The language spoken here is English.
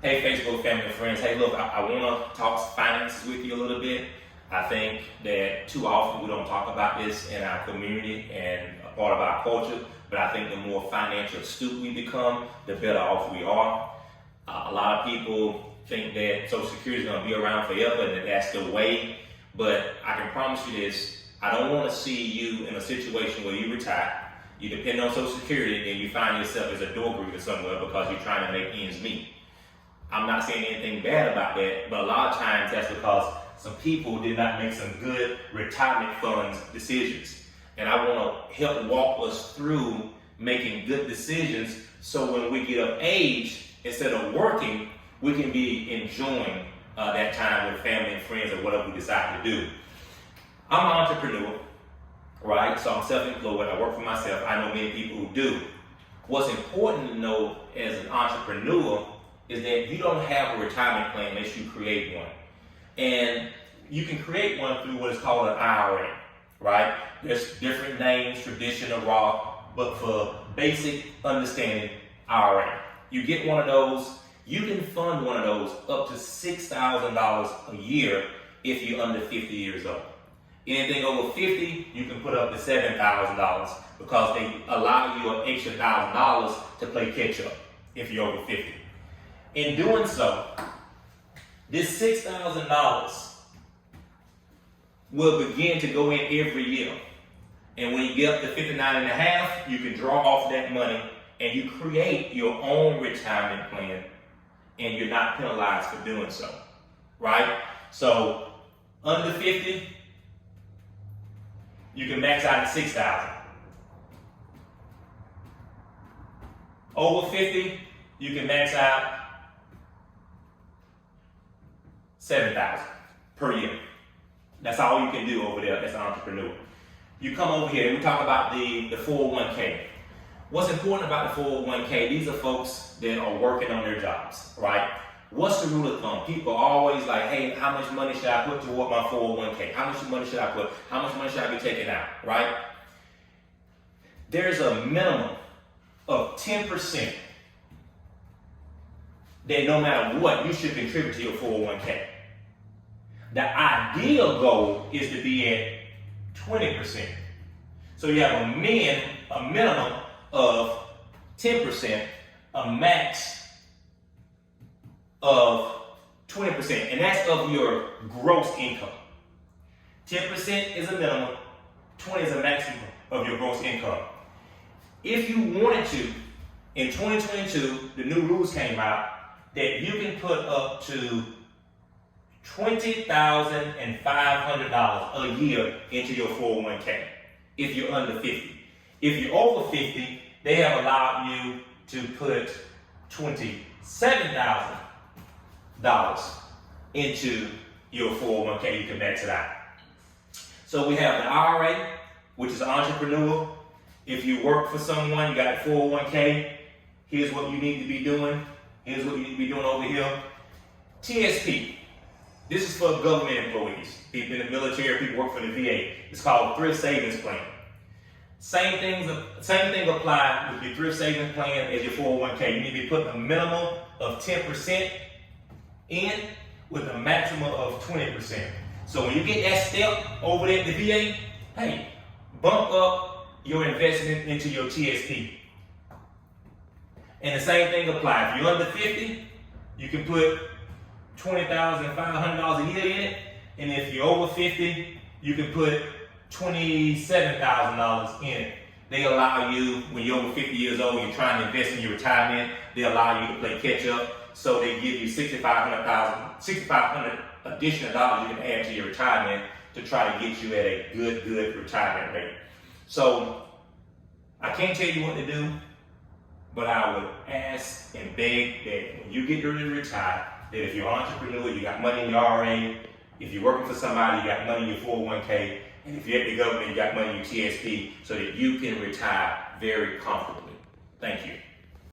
Hey, Facebook family and friends. Hey, look, I want to talk finances with you a little bit. I think that too often we don't talk about this in our community and a part of our culture, but I think the more financial astute we become, the better off we are. A lot of people think that Social Security is going to be around forever and that that's the way, but I can promise you this, I don't want to see you in a situation where you retire, you depend on Social Security, and you find yourself as a door greeter somewhere because you're trying to make ends meet. I'm not saying anything bad about that, but a lot of times that's because some people did not make some good retirement funds decisions. And I want to help walk us through making good decisions so when we get of age, instead of working, we can be enjoying that time with family and friends or whatever we decide to do. I'm an entrepreneur, right? So I'm self-employed, I work for myself. I know many people who do. What's important to know as an entrepreneur is that you don't have a retirement plan unless you create one. And you can create one through what is called an IRA, right? There's different names, traditional, Roth, but for basic understanding, IRA. You get one of those, you can fund one of those up to $6,000 a year if you're under 50 years old. Anything over 50, you can put up to $7,000 because they allow you an extra $1,000 to play catch up if you're over 50. In doing so, this $6,000 will begin to go in every year. And when you get up to 59 and a half, you can draw off that money and you create your own retirement plan and you're not penalized for doing so, right? So under 50, you can max out at 6,000. Over 50, you can max out 7,000 per year. That's all you can do over there as an entrepreneur. You come over here and we talk about the 401k. What's important about the 401k, these are folks that are working on their jobs, right? What's the rule of thumb? People are always like, hey, how much money should I put toward my 401k? How much money should I put? How much money should I be taking out, right? There's a minimum of 10% that no matter what, you should contribute to your 401k. The ideal goal is to be at 20%. So you have a minimum of 10%, a max of 20%, and that's of your gross income. 10% is a minimum, 20 is a maximum of your gross income. If you wanted to, in 2022, the new rules came out that you can put up to $20,500 a year into your 401k if you're under 50. If you're over 50, they have allowed you to put $27,000 into your 401k. You can max it out. So we have the IRA, which is entrepreneur. If you work for someone, you got a 401k, here's what you need to be doing. Here's what you need to be doing over here. TSP. This is for government employees, people in the military, people work for the VA. It's called Thrift Savings Plan. Same thing applies with your Thrift Savings Plan as your 401k. You need to be putting a minimum of 10% in with a maximum of 20%. So when you get that step over there at the VA, hey, bump up your investment into your TSP. And the same thing applies. If you're under 50, you can put $20,500 a year in it, and if you're over 50, you can put $27,000 in it. They allow you, when you're over 50 years old, you're trying to invest in your retirement, they allow you to play catch up, so they give you $6,500 additional dollars you can add to your retirement to try to get you at a good retirement rate. So I can't tell you what to do, but I would ask and beg that when you get ready to retire, that if you're an entrepreneur, you got money in your IRA, if you're working for somebody, you got money in your 401k, and if you're at the government, you got money in your TSP, so that you can retire very comfortably. Thank you.